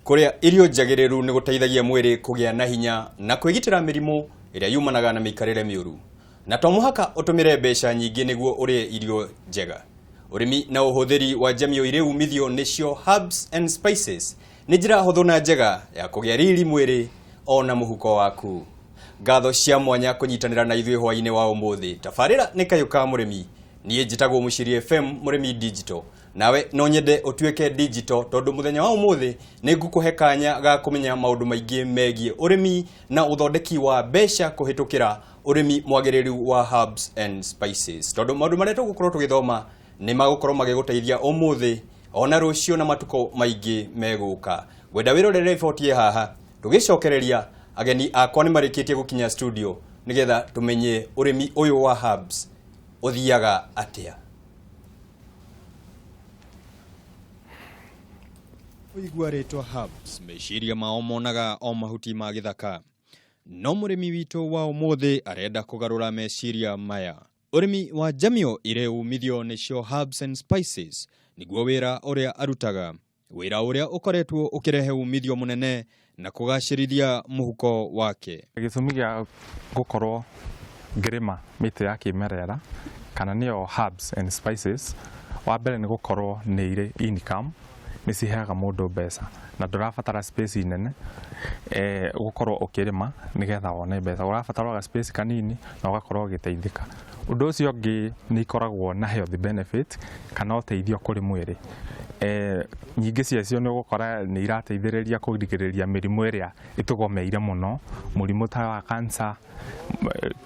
Kuria irio njagiriru ni guteithagia mwiri kugia na hinya na kwigitira mirimu iria yumanaga na mikarire miuru. Na to muhaka utumire mbeca nyingi niguo urie irio njega. Urimi na uhuthiri wa jamii ire umithio nicio herbs and spices ni njira huthu na njega ya kugia riri mwiri ona muhuko waku. Ngatho cia mwanya kunyitanira na ithui hwaine wa umuthi. Tafarira ni Kayu Murimi. Nie njitagwo Muciri FM Murimi Digital. Nawe no nyende utuike digital tondu muthenya wa umuthi ni ngukuhe kanya ga kumenya maundu maingi megie urimi na uthondeki wa mbeca kuhitukira urimi mwagiriru wa herbs and spices. Tondu maundu maria tugukorwo tugithoma ni magukorwo magiguteithia umuthi ona rucio na matuko maingi meguka. Gwenda wirorere report ye haha tugicokereria ageni akwa ni marikitie gukinya studio nigetha tumenye urimi uyu wa herbs uthiaga atia. Uigua ritwa herbs meciria mao monaga o mahuti ma githaka. No murimi witu wa umuthi arenda kugarura meciria maya. Urimi wa jamii ire umithio nicio herbs and spices niguo wira uria arutaga. Wira uria ukoretwo ukirehe umithio munene na kugacirithia muhuko wake. Gitumi gia gukorwo ngirima miti ya kimerera kana nio herbs and spices wa mbere ni gukorwo ni ire income ni ciheaga mundu mbeca na ndurabatara space nene gukorwo ukirima nigetha wone mbeca urabatara space kanini na ugakorwo giteithika. Undu ucio ungi ni ikoragwo na health benefit kana uteithio kuri mwiri nyingi ciacio ni gukora ni irateithiriria kurigiriria mirimu iria itugomeire muno, murimu ta wa cancer,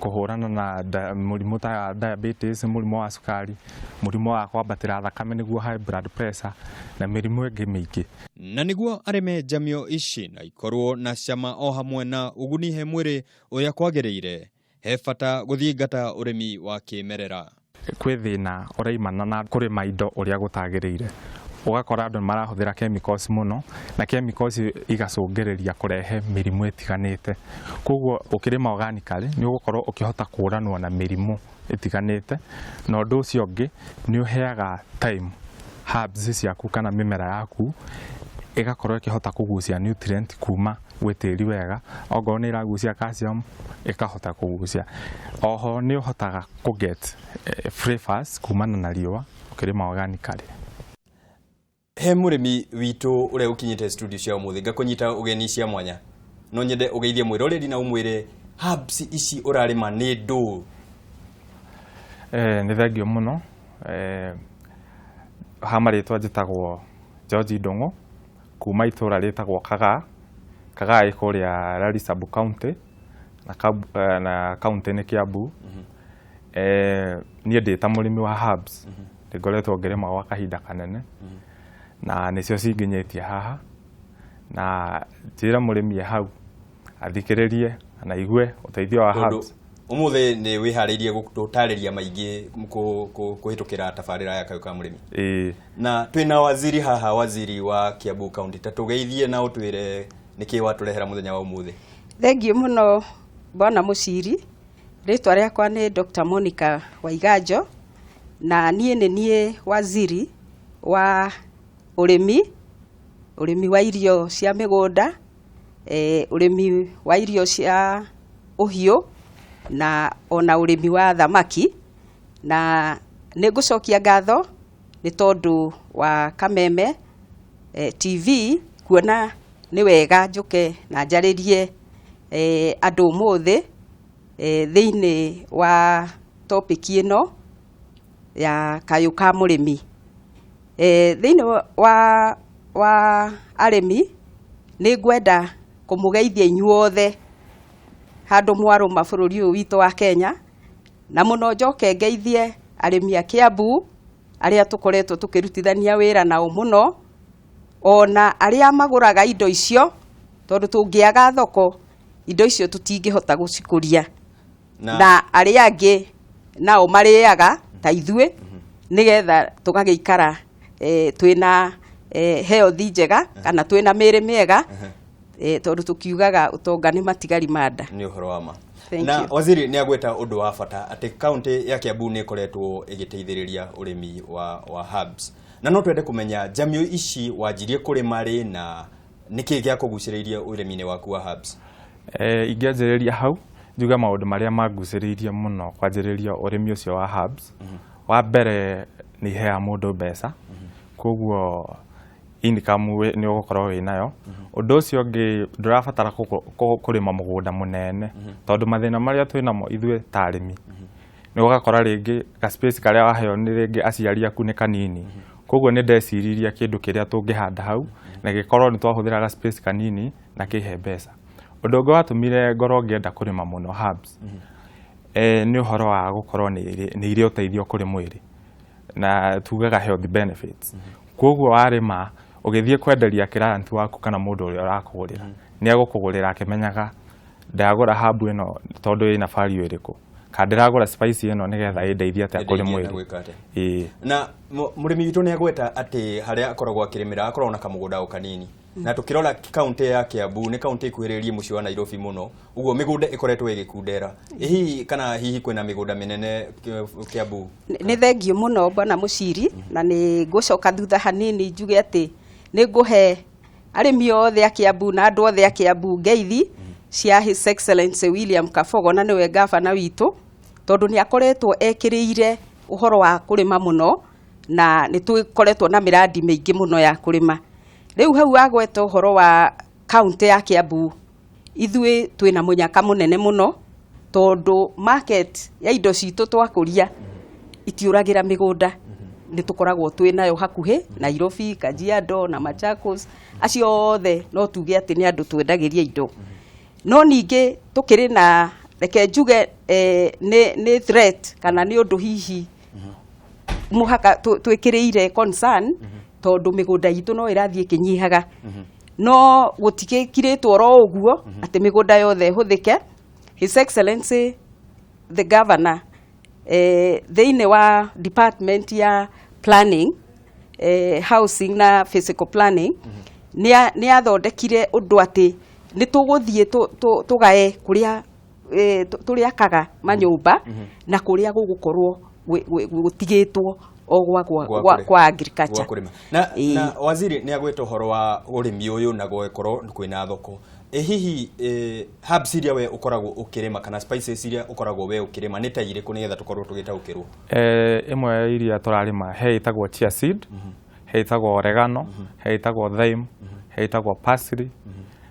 kuhurana na murimu ta diabetes, murimu wa sukari, murimu wa kwambatira thakame niguo high blood pressure na mirimu ingi mingi. Na niguo areme jamii ici na ikorwo na cama o hamwe na uguni he mwiri uria kwagiriire he bata guthingata urimi wa kimerera. Kwi thina uraimana na kurima indo uria gutagiriire ugakora andu marahuthira chemicals muno na chemicals igacungiriria kurehe mirimu itiganite. Koguo ukirima organically ni ugukorwo ukihota kuranwa na mirimu itiganite na undu ucio ungi ni uheaga time herbs ciaku kana mimera yaku igakorwo ikihota kugucia nutrient kuma gwitiri wega, ogo ni iragucia calcium ikahota kugucia. Oho ni uhotaga kuget flavors kumana na riwa ukirima organically. He murimi witu ure ukinyite studio cia umuthi ngakunyita ugeni cia mwanya. No nyende ugeithie mwiroreri na umwire herbs ici urarima ni ndu. Ni thengio muno. Hamaritwa njitagwo George Ndongo kuma itura ritagwo Kaga ikuria Rari Sub County na county ni Kiambu. Ni ndita murimi wa herbs. Ngoretwo ngirima wa kahinda kanene. Na nicio cinginyetie haha na njira murimi hau athikiririe na igue uteithio wa herbs. Umuthi ni wihariirie gutariria maingi kuhitukira tafarira ya Kayu Murimi. Na twina waziri haha, waziri wa Kiambu County, tatugeithie na utwire niki waturehera muthenya wa umuthi. Thengiu muno bwana Muciri. Ritwa riakwa ni Dr. Monica Waiganjo na nie waziri wa urimi wa irio cia migunda, urimi wa irio cia uhiu na ona urimi wa thamaki. Na ningucokia ngatho ni tondu wa Kameme TV kuona ni wega njuke na njaririe andu umuthi thiini wa topic ino ya Kayu Murimi. Thiini wa arimi ni ngwenda kumugeithia inyuothe handu mwaruma bururi uyu witu wa Kenya, na muno njoke ngeithie arimi a Kiambu aria tukoretwo tukirutithania wira nao muno, ona aria maguraga indo icio tondu tungiaga thoko indo icio tutingihota gucikuria na aria angi nao mariaga ta ithue nigetha tugagiikara twina health njega kana twina miri miega tondu tukiugaga utonga ni matigari manda. Ni uhoro wa ma. Na waziri ni agweta undu wa bata ati county ya Kiambu ni koretwo igiteithiriria urimi wa herbs. Na no twende kumenya jamii ici wanjirie kurima ri na niki gya kuguciriria urimi-ini waku wa herbs? Ingĩanjĩrĩria hau njuge maũndũ marĩa mangucĩrĩirie mũno kwanjĩrĩria ũrĩmi ũcio wa herbs. Wa mbere nĩ iheaga mũndũ mbeca, koguo income nĩ ũgũkorwo wĩ nayo. Ũndũ ũcio ũngĩ ndũrabatara kũrĩma mũgũnda mũnene, tondũ mathĩna marĩa twĩnamo ithuĩ ta arĩmi nĩ ũgakora rĩngĩ ga space karĩa waheo nĩ rĩngĩ aciari aku nĩ kanini. Koguo nĩ ndeciriria kĩndũ kĩrĩa tũngĩhanda hau na gĩkorwo nĩ twahũthĩra ga space kanini na kĩhe mbeca. Ũndũ ũngĩ watũmire ngorwo ngĩenda kũrĩma mũno herbs nĩ ũhoro wa gũkorwo nĩ irĩ ũteithio kũrĩ mwĩrĩ na tugaga health benefits. Koguo warĩma ũgĩthiĩ kwenderia client waku kana mũndũ ũrĩa ũrakũgũrĩra nĩ egũkũgũrĩra akĩmenyaga ndagũra herb ĩno tondũ ĩna value ĩrĩkũ, kana ndĩragũra spice ĩno nĩgetha ĩndeithie atĩa kũrĩ mwĩrĩ. Na mũrĩmi witũ nĩ agweta atĩ harĩa akoragwo akĩrĩmĩra akoragwo na kamũgũnda o kanini, na tukirora kaunti ya Kiambu nĩ kaunti ikuhĩrĩirie mũciĩ wa Nairobi mũno, ũguo mĩgũnda ĩkoretwo ĩgĩkundera. Hihi kana hihi kwĩna mĩgũnda mĩnene Kiambu? Nĩ thengio mũno bwana mũciri, na nĩ ngũcoka thutha hanini njuge atĩ nĩ ngũhe arĩmi othe a Kiambu na andũ othe a Kiambu ngeithi cia His Excellency William Kabogo, na nĩwe gavana witũ, tondũ nĩ akoretwo ekĩrĩire ũhoro wa kũrĩma mũno na nĩ tũkoretwo na mĩradi mĩingĩ mũno ya kũrĩma. Rĩu hau agweta ũhoro wa kaunti ya Kiambu, ithuĩ twĩna mũnyaka mũnene mũno tondũ market ya indo citũ twakũria itiũragĩra mĩgũnda. Nĩ tũkoragwo twĩnayo hakuhĩ Nairobi, Kajiado na Machakos, acio othe no tuge atĩ nĩ andũ twendagĩria indo. No ningĩ tũkĩrĩ na reke njuge nĩ threat kana nĩ ũndũ hihi mũhaka twĩkĩrĩire concern, tondũ mĩgũnda itũ no ĩrathiĩ kĩnyihaga. No gũtigĩkirĩtwo ro ũguo atĩ mĩgũnda yothe hũthĩke. His Excellency the Governor thĩinĩ wa department ya planning, housing na physical planning nĩ athondekire ũndũ atĩ nĩ tũgũthiĩ tũgae kũrĩa tũrĩakaga manyũmba na kũrĩa gũgũkorwo gũtigĩtwo kwa agriculture. Na waziri nĩ agweta ũhoro wa ũrĩmi ũyũ na gũkorwo kwĩna thoko. Hihi herbs iria we ukoragwo ukirima kana spices iria ukoragwo we ukirima nĩ ta irĩkũ nĩgetha tukorwo tũgĩtaũkĩrwo? Imwe iria tũrarĩma he itagwo chia seed, he itagwo oregano, he itagwo thyme, he itagwo parsley.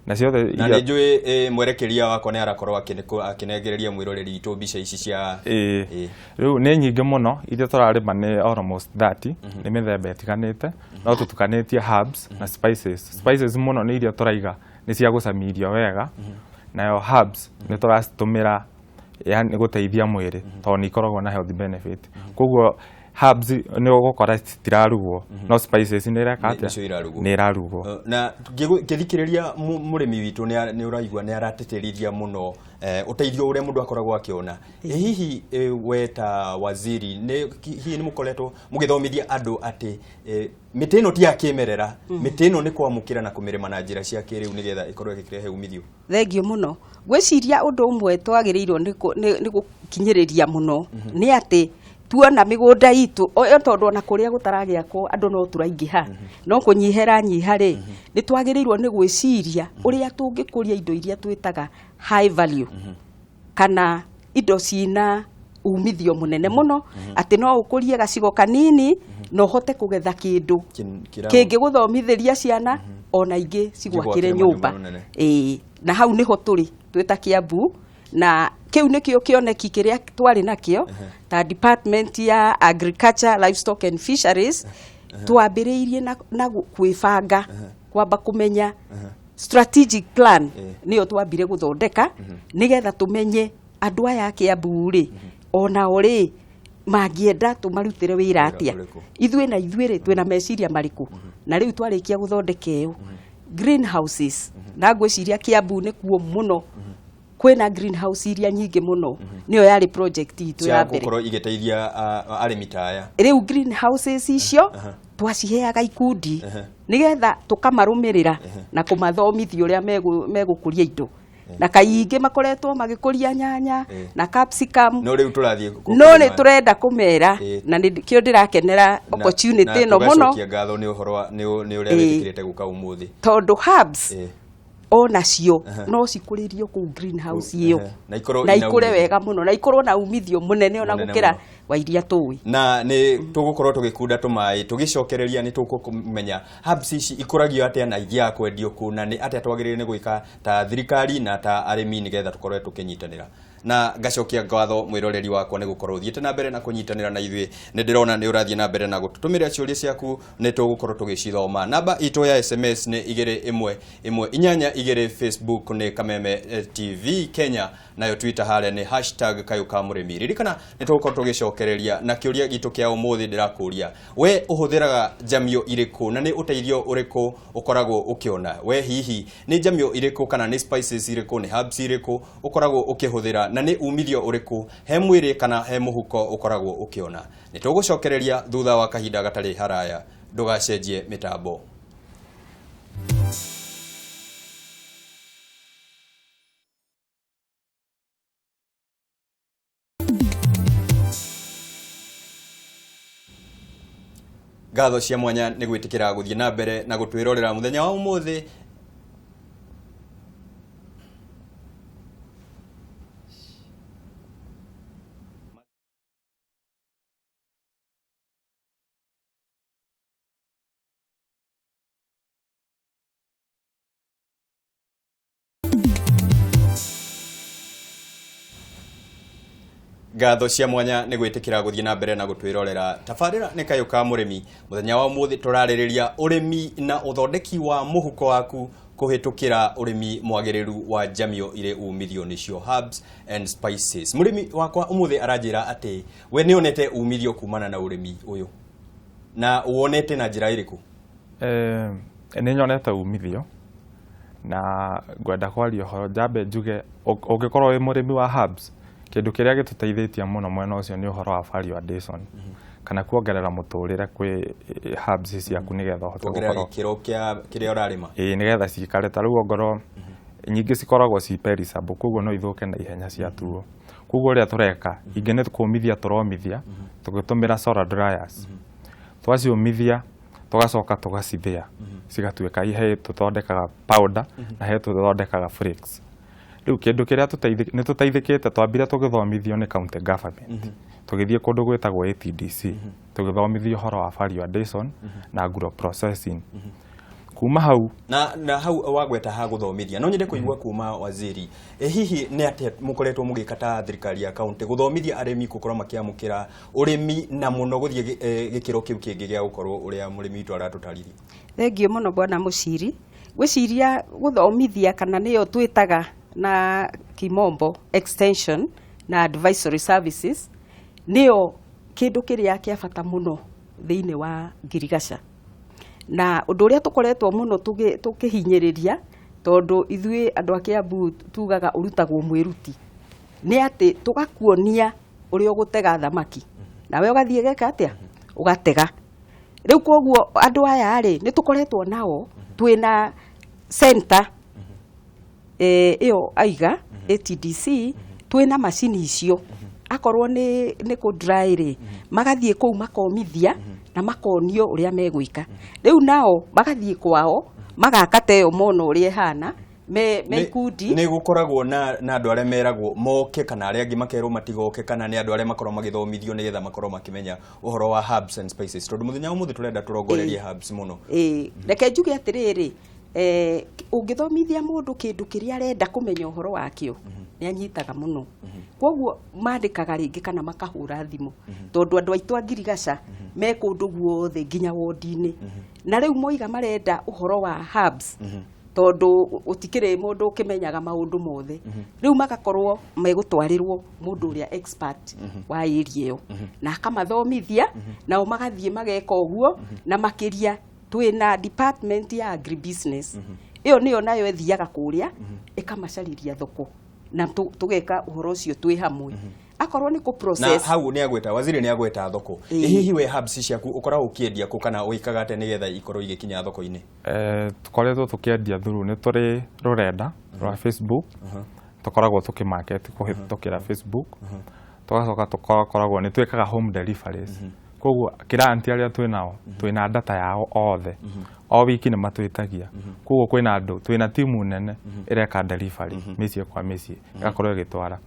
Na ciothe na nĩ njũĩ mwerekeria wakwa nĩ arakorwo akĩnengereria mwĩroreri witũ mbica ici cia rĩu nĩ nyingĩ mũno iria tũrarĩma nĩ almost 30 nĩ mĩthemba ĩtiganĩte, no tũtukanĩtie herbs na spices. Spices mũno nĩ iria tũraiga nĩ cia gũcamirio wega, nayo herbs nĩ tũracitũmĩra yani gũteithia mwĩrĩ tondũ nĩ ikoragwo na health benefit. Koguo herbs nĩ ũgũkora citirarugwo, no spices nĩ ireka atĩa nĩ irarugwo. Na ngĩthikĩrĩria mũrĩmi witũ nĩ ũraigua nĩ aratetĩrithia mũno ũteithio ũrĩa mũndũ akoragwo akĩona. Hihi we ta waziri hihi nĩ mũkoretwo mũgĩthomithia andũ atĩ mĩtĩ ĩno ti ya kĩmerera, mĩtĩ ĩno nĩ kwamũkĩra na kũmĩrĩma na njĩra cia kĩrĩu nĩgetha ĩkorwo ĩgĩkĩrehe umithio? Thengio mũno. Gwĩciria ũndũ ũmwe twagĩrĩirwo nĩ gũkinyĩrĩria mũno nĩ atĩ tuona mĩgũnda itũ tondũ ona kũrĩa gũtaragĩakwo andũ no tũraingĩha, no kũnyihera nyiha-rĩ nĩ twagĩrĩirwo nĩ gwĩciria ũrĩa tũngĩkũria indo iria twĩtaga high value kana indo cina umithio mũnene mũno, atĩ no ũkũrie gacigo kanini na ũhote kũgetha kĩndũ kĩngĩgũthomithĩria ciana ona ingĩ cigwakĩre nyũmba. Na hau nĩho tũrĩ twĩta Kiambu, na kiu nikio kioneki kiria twari nakio ta department ya agriculture, livestock and fisheries twambĩrĩirie na kwĩbanga kwamba kũmenya strategic plan niyo twambire guthondeka nigetha tumenye andũ aya Kiambu-rĩ onao rĩ mangĩenda tũmarutĩre wĩra atĩa, ithuĩ na ithuĩ twĩna meciria marĩkũ. Na rĩu twarĩkia guthondeka ĩyo greenhouses, na ngwĩciria Kiambu nĩ kuo mũno kwĩna greenhouse iria nyingĩ mũno, niyo yarĩ project itũ ya mbere gukorwo igĩteithia arĩmi ta aya. Rĩu greenhouses icio twaciheaga ikundi nigetha tukamarũmĩrĩra na kũmathomithia ũrĩa megũkũria indo. na kaingĩ makoretwo magĩkũria nyanya na capsicum no rĩu tũrathiĩ no nĩ tũrenda kũmera na nĩkĩo ndĩrakenera opportunity ĩno mũno tũgacokia ngatho nĩ ũhoro wa nĩ ũrĩa wĩtĩkĩrĩte gũka ũmũthĩ tondũ herbs onacio no cikũrĩrio kũu greenhouse ĩyo na ikũre wega mũno na ikorwo na umithio mũnene ona gũkĩra wa iria tũĩ na nĩ tũgũkorwo tũgĩkunda tũmaĩ tũgĩcokereria nĩ tũkũmenya herbs ici ikũragio atĩa na igĩa kwendio kũ na nĩ atĩa twagĩrĩire nĩ gwĩka ta thirikari na ta arĩmi nĩgetha tũkorwo tũkĩnyitanĩra na ngacokia ngatho mwĩroreri wakwa nĩ gũkorwo thiĩte na mbere na kũnyitanĩra na ithuĩ nĩ ndĩrona nĩ ũrathiĩ na mbere na gũtũtũmĩra ciũria ciaku nĩ tũgũkorwo tũgĩcithoma namba itũ ya SMS nĩ 2112 Facebook nĩ Kameme TV Kenya nayo Twitter harĩa nĩ #KayuKamurimi ririkana nĩ tũgũkorwo tũgĩcokereria na kĩũria gitũ kĩa ũmũthĩ ndĩrakũria we ũhũthĩraga jamio irĩkũ na nĩ ũteithio ũrĩkũ ũkoragwo ũkĩona we hihi nĩ jamio irĩkũ kana nĩ spices irĩkũ nĩ herbs irĩkũ ũkoragwo ũkĩhũthĩra na nĩ umithio ũrĩkũ he mwĩrĩ kana he mũhuko ũkoragwo ũkĩona nĩ tũgũcokereria thutha wa kahinda gatarĩ haraya ndũgacenjie mĩtambo. Ngatho cia mwanya nĩ gwĩtĩkĩra gũthiĩ na mbere na gũtwĩrorera mũthenya wa ũmũthĩ ngatho cia mwanya nĩ gwĩtĩkĩra gũthiĩ na mbere na gũtwĩrorera tabarĩra nĩ Kayu Kamurimi mũthenya wa ũmũthĩ tũrarĩrĩria ũrĩmi na ũthondeki wa mũhuko waku kũhĩtũkĩra ũrĩmi mwagĩrĩru wa jamio irĩ umithio nĩcio herbs and spices. Mũrĩmi wakwa ũmũthĩ aranjĩra atĩ we nĩ onete umithio kumana na ũrĩmi ũyũ na wonete na njĩra ĩrĩkũ? Nĩ nyonete umithio na ngwenda kwaria ũhoro njambe njuge ũngĩkorwo wĩ mũrĩmi wa herbs kĩndũ kĩrĩa gĩtũteithĩtie mũno mwena ũcio nĩ ũhoro wa value addition kana kuongerera mũtũrĩre kwĩ herbs ciaku nĩgetha ũhote gũkorwo kĩro kĩrĩa ũrarĩma nĩgetha cikare ta rĩu ongorwo nyingĩ cikoragwo ci perishable koguo no ithũke na ihenya ciatuo koguo ũrĩa tũreka ingĩ nĩ kũmithia tũromithia tũgĩtũmĩra solar dryers twaciũmithia tũgacoka tũgacithĩa cigatuĩka he tũthondekaga powder na he tũthondekaga flakes. Rĩu kĩndũ kĩrĩa nĩ tũteithĩkĩte twambire tũgĩthomithio nĩ county government tũgĩthiĩ kũndũ gwĩtagwo ATDC tũgĩthomithio ũhoro wa value addition na agro processing kuma hau na hau wagweta ha gũthomithia no nyende kũigua kuma waziri hihi nĩ atĩa mũkoretwo mũgĩka ta thirikari ya county gũthomithia arĩmi gũkorwo makĩamũkĩra ũrĩmi na mũno gũthiĩ gĩkĩro kĩu kĩngĩ gĩa gũkorwo ũrĩa mũrĩmi witũ aratũtarithia? Thengio mũno bwana mũciri gwĩciria gũthomithia kana nĩyo twĩtaga na kimombo extension na advisory services nĩyo kĩndũ kĩrĩa kĩa bata mũno thĩinĩ wa ngirigaca na ũndũ ũrĩa tũkoretwo mũno tũkĩhinyĩrĩria tondũ ithuĩ andũ a Kiambu tugaga ũrutagwo mwĩruti nĩ atĩ tũgakuonia ũrĩa ũgũtega thamaki nawe ũgathiĩ geka atĩa ũgatega. Rĩu koguo andũ aya rĩ nĩ tũkoretwo nao twĩna center ĩyo aiga ATDC twĩna macini icio akorwo nĩ kũ dry rĩ magathiĩ kũu makomithia na makonio ũrĩa megwĩka. Rĩu nao magathiĩ kwao magaka teyo mono ũrĩa hana me ikundi nĩ gũkoragwo na andũ arĩa meragwo moke kana arĩa angĩ makerwo matigoke kana nĩ andũ arĩa makorwo magĩthomithio nĩgetha makorwo makĩmenya ũhoro wa herbs and spices tondũ mũthenya ũmũthĩ tũrenda tũrongorerie herbs mũno. Reke njuge atĩrĩrĩ ũngĩthomithia mũndũ kĩndũ kĩrĩa arenda kũmenya ũhoro wakĩo nĩ anyitaga mũno. Koguo mandĩkaga rĩngĩ kana makahũra thimũ tondũ andũ aitũ a ngirigaca me kũndũ guothe nginya wodi-inĩ na rĩu moiga marenda ũhoro wa herbs tondũ ũtikĩrĩ mũndũ ũkĩmenyaga maũndũ mothe rĩu magakorwo megũtwarĩrwo mũndũ ũrĩa expert wa area ĩyo na akamathomithia nao magathiĩ mageka ũguo na makĩria twĩna department ya agribusiness ĩyo nĩyo nayo ĩthiaga kũrĩa ĩkamacariria thoko na tũgeka ũhoro ũcio twĩ hamwe akorwo ni ku na process hau ni agweta waziri ni agweta thoko hihi we hubs ciaku ukoragwo ukiendia ku kana uikaga ate nigetha ikorwo igikinya thoko-ini tukoretwo tukiendia through ni turi rurenda rwa Facebook tukoragwo tukimarket kuhitukira Facebook tugacoka tukoragwo ni twikaga home deliveries koguo kiranti aria twinao twina data yao othe o wiki ni matwitagia koguo kwina andu twina timu nene ireka delivery micie kwa micie igakorwo igitwara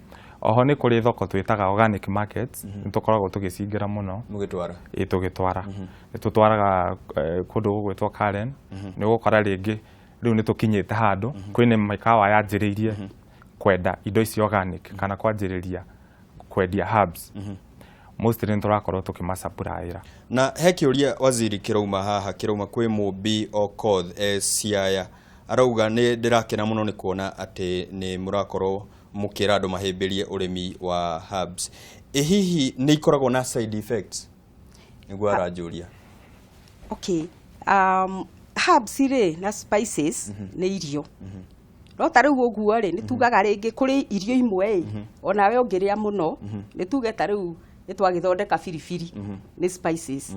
oho ni kuri thoko twitaga organic markets nitukoragwo tugicingira muno mugitwara tugitwara nitutwaraga kundu gugwitwo Karen ni gukora ringi riu nitukinyite handu kwina mikawa yanjiriirie kwenda indo ici organic kana kwanjiriria kwendia herbs mostly niturakorwo tukimasapuraira na he kiuria waziri kirauma haha kirauma kwi mubi Okoth Siaya arauga ni ndirakena muno ni kuona ati ni murakorwo mukira andu mahimbirie urimi wa herbs hihi ni ikoragwo na side effects niguo aranjuria okay herbs ri na spices ni irio no tariu uguo ri nitugaga ringi kuri irio imwe onawe ungiria muno nituge tariu nitwagithondeka biribiri ni spices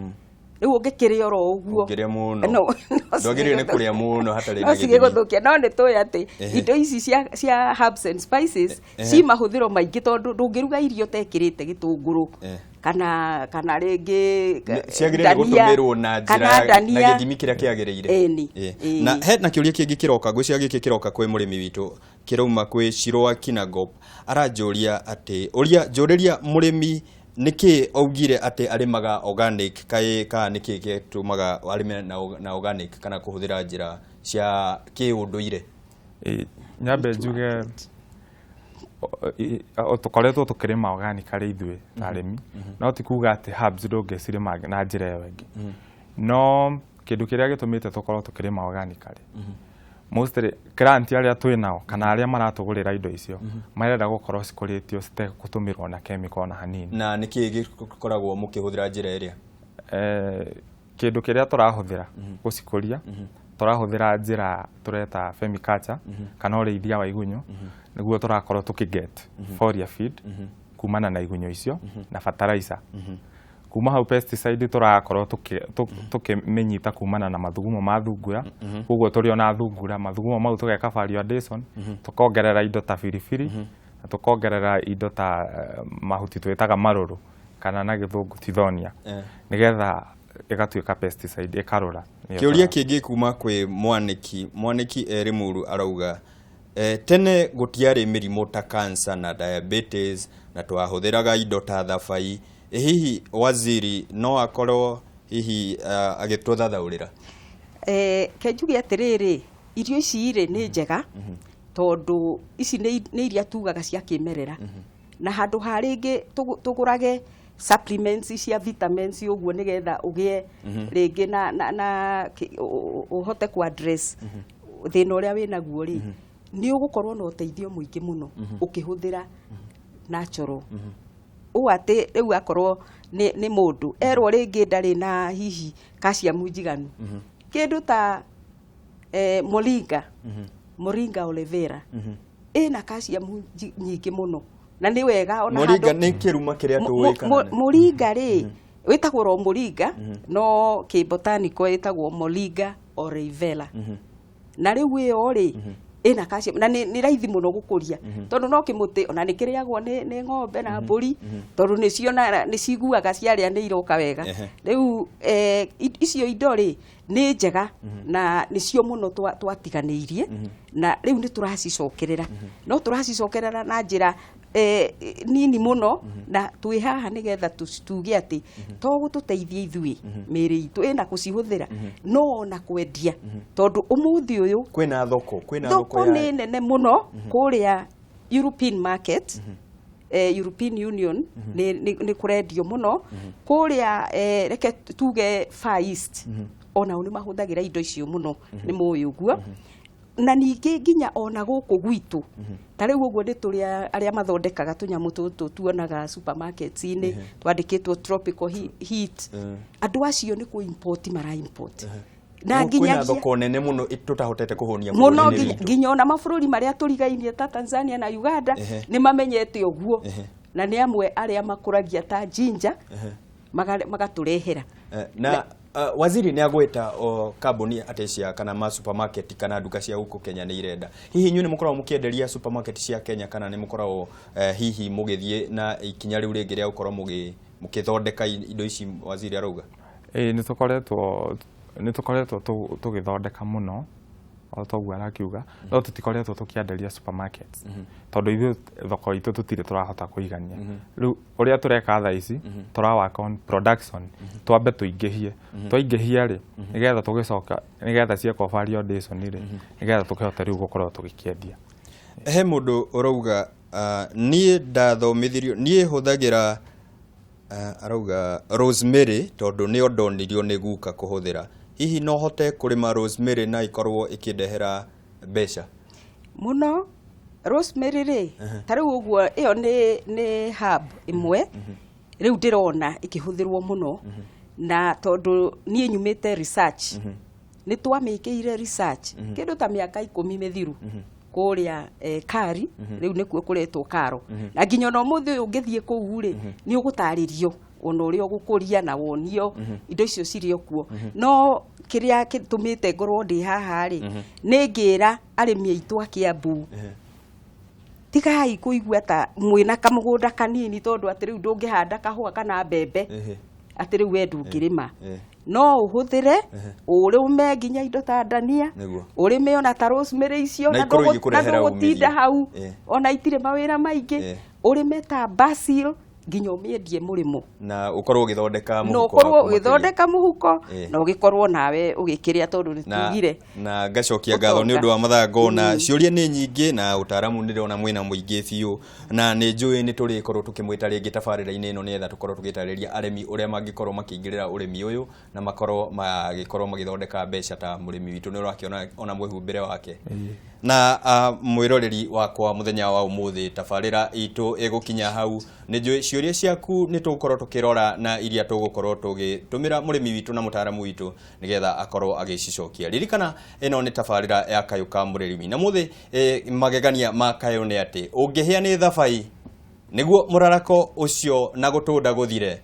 riu ungikiria ro uguo ungiria muno ndogirire ni kuria muno hatari na githimi guthukia no ni toy ati indo ici cia herbs and spices ci mahuthiro maingi tondu ndungiruga irio tekirite gitunguru kana ringi ciagirire gutumirwo na njira na githimi kiria kiagirire na he na kiuria kingi kiroka ngwiciria giki kiroka kwi murimi witu kirauma kwi Shirwa Kinangop aranjuria ati uria njuriria murimi niki augire ati arimaga organic ka niki gitumaga arime na organic kana kuhuthira njira cia kiunduire nyambe njuge tukoretwo tukirima organic ari ithwe arimi no tikuga ati herbs ndungicirima na njira iyo ingi no kindu kiria gitumite tukorwo tukirima organic ari mostly grant aria twinao kana aria maratugurira indo icio marenda gukorwo cikuritio cite gutumirwo na chemical na hanini na niki gikoragwo mukihuthira njira iria kindu kiria turahuthira gucikuria turahuthira njira tureta vermiculture kana urithia wa igunyo niguo turakorwo tukiget foliar feed kumana na igunyo icio na fertilizer kuma hau pesticide turakorwo tukimenyita kumana na mathugumo ma thungura koguo turi ona thungura mathugumo mau tugeka validation tukongerera indo ta biribiri na tukongerera indo ta mahuti twetaga maruru kana na githungu tithonia nigetha igatuika pesticide ikarura kiuria kingi kuma kwi mwaniki Rimuru arauga tene gutiari mirimo ta cancer na diabetes na twahuthiraga indo ta thabai hihi waziri no akorwo hihi agituthathaurira kenjuge atiriri irio ici ri ni njega tondu ici ni iria tugaga cia kimerera na handu haringi tugurage supplements cia vitamins uguo nigetha ugie ringi na uhote ku address thina uria wina guo ri ni ugukorwo na uteithio muingi muno ukihuthira natural ati riu akorwo ni mundu erwo ringi ndari na hihi calcium njiganu kindu ta moringa aloe vera ina calcium nyingi muno na ni wega ona moringa ni kiruma kiria tuwikana moringa ri witagwo ro moringa no ki botanical witagwo moringa aloe vera na riu iyo ri ina calcium na ni raithi muno gukuria tondu no kimuti ona ni kiriagwo ni ng'ombe na mburi tondu ni cio ni ciguaga ciaria ni iroka wega riu icio indo ri ni njega na ni cio muno twatiganiirie na riu ni turacicokerera no turacicokerera na njira nini muno na twi haha nigetha tuge ati to gututeithia ithui miri itu ina kucihuthira no na kwendia tondu umuthi uyu kwina thoko ni nene muno kuria European market European Union ni kurendio muno kuria reke tuge Far East ona uni mahuthagira indo icio muno ni muyu uguo na ningi nginya ona guku gwitu tariu uguo ni turi aria mathondekaga tunyamu tutu tuonaga supermarkets-ini twandikitwo tropical heat andu acio ni ku import mara import na nginya thoko nene muno tutahotete kuhonia muno nginya ona mabururi maria turigainie ta Tanzania na Uganda ni mamenyete uguo na nĩ amwe arĩa makũragia ta ginger magatũrehera na waziri nĩ agweta kambuni atecia kana ma supermarket kana nduka cia huko Kenya nĩ irenda hihi inyuĩ nĩ mũkoragwo mũkĩenderia supermarket cia Kenya kana nĩ mũkoragwo hihi mũgĩthiĩ na ikinya rĩu rĩngĩ rĩa gũkorwo mũkĩthondeka indo ici waziri arauga nĩ tũkoretwo tũgĩthondeka mũno o toguo arakiuga no tũtikoretwo tũkĩenderia supermarkets tondũ ithuĩ thoko itũ tũtirĩ tũrahota kũigania rĩu ũrĩa tũreka thaa ici tũrawaka on production twambe tũingĩhie twaingĩhia rĩ nĩgetha tũgĩcoka nĩgetha cieka variation rĩ nĩgetha tũkĩhota rĩu gũkorwo tũgĩkĩendia he mũndũ ũrauga niĩ ndathomithirio niĩ hũthagĩra arauga rosemary tondũ nĩ ondonirio nĩ guka kũhũthĩra hihi no hote kũrĩma rosemary na ikorwo ikĩndehera mbeca muno rosemary rĩ ta rĩu ũguo ĩyo nĩ herb ĩmwe rĩu ndĩrona ĩkĩhũthĩrwo mũno na tondũ niĩ nyumĩte research nĩ twamĩkĩire research kĩndũ ta mĩaka 10 mĩthiru kũrĩa kari rĩu nĩkuo kũretwo karo na nginya no mũthĩ ũyũ ũngĩthiĩ kũu rĩ nĩ ũgũtarĩrio ono ũrĩa ũgũkũria na wonio indo icio cirĩ okuo no kĩrĩa gĩtũmĩte ngorwo ndĩ haha rĩ nĩ ngĩra arĩmi aitũ a Kiambu tigai kũigua ta mwĩna kamũgũnda kanini tondũ atĩ rĩu ndũngĩhanda kahũa kana mbembe atĩ rĩu we ndũngĩrĩma no ũhũthĩre ũrĩme nginya indo ta ndania ũrĩme ona ta rosemary icio na ndũgũtinda hau ona itirĩ mawĩra maingĩ ũrĩme ta basil nginya ũmĩendie mũrĩmo na ũkorwo ũgĩthondeka mũhuko no ũkorwo ũgĩthondeka mũhuko na ũgĩkorwo nawe ũgĩkĩrĩa tondũ nĩtugire na ngacokia ngatho nĩ ũndũ wa mathango na ciũria nĩ nyingĩ na ũtaaramu nĩ ndĩrona mwĩna mũingĩ biũ na nĩ njũĩ nĩ tũrĩkorwo tũkĩmwĩta rĩngĩ tabarĩra-inĩ ĩno nĩgetha tũkorwo tũgĩtarĩria arĩmi ũrĩa mangĩkorwo makĩingĩrĩra ũrĩmi ũyũ na makorwo magĩthondeka mbeca ta mũrĩmi witũ nĩ ũrakĩona ona mwĩhumbĩre wake na mwĩroreri wakwa mũthenya wa ũmũthĩ tabarĩra itũ ĩgũkinya hau nĩ njũĩ ciũria ciaku nĩ tũgũkorwo tũkĩrora na iria tũgũkorwo tũgĩtũmĩra mũrĩmi witũ na mũtaaramu witũ nĩgetha akorwo agĩcicokia ririkana ĩno nĩ tabarĩra ya Kayu ka Murimi na mũthĩ magegania ma Kayu nĩ atĩ ũngĩhĩa nĩ thabai nĩguo mũrarako ũcio na gũtũnda gũthire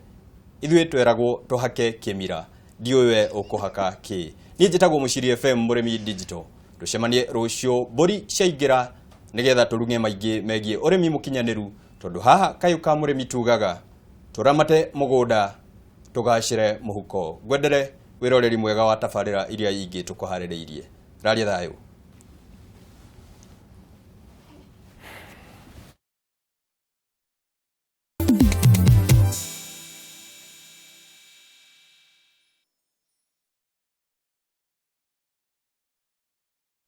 ithuĩ tweragwo tũhake kĩmira ndiũĩ ũkũhaka kĩ niĩ njĩtagwo Mũciri FM Murimi Digital tucemanie rũciũ mbũri ciaingĩra nĩgetha tũruge maingĩ megiĩ ũrĩmi mũkinyanĩru tondũ haha Kayu ka Murimi tugaga tũramate mũgũnda tũgacĩre mũhuko ngwendere wĩroreri mwega wa tabarĩra iria ingĩ tũkũharĩrĩirie raria thayũ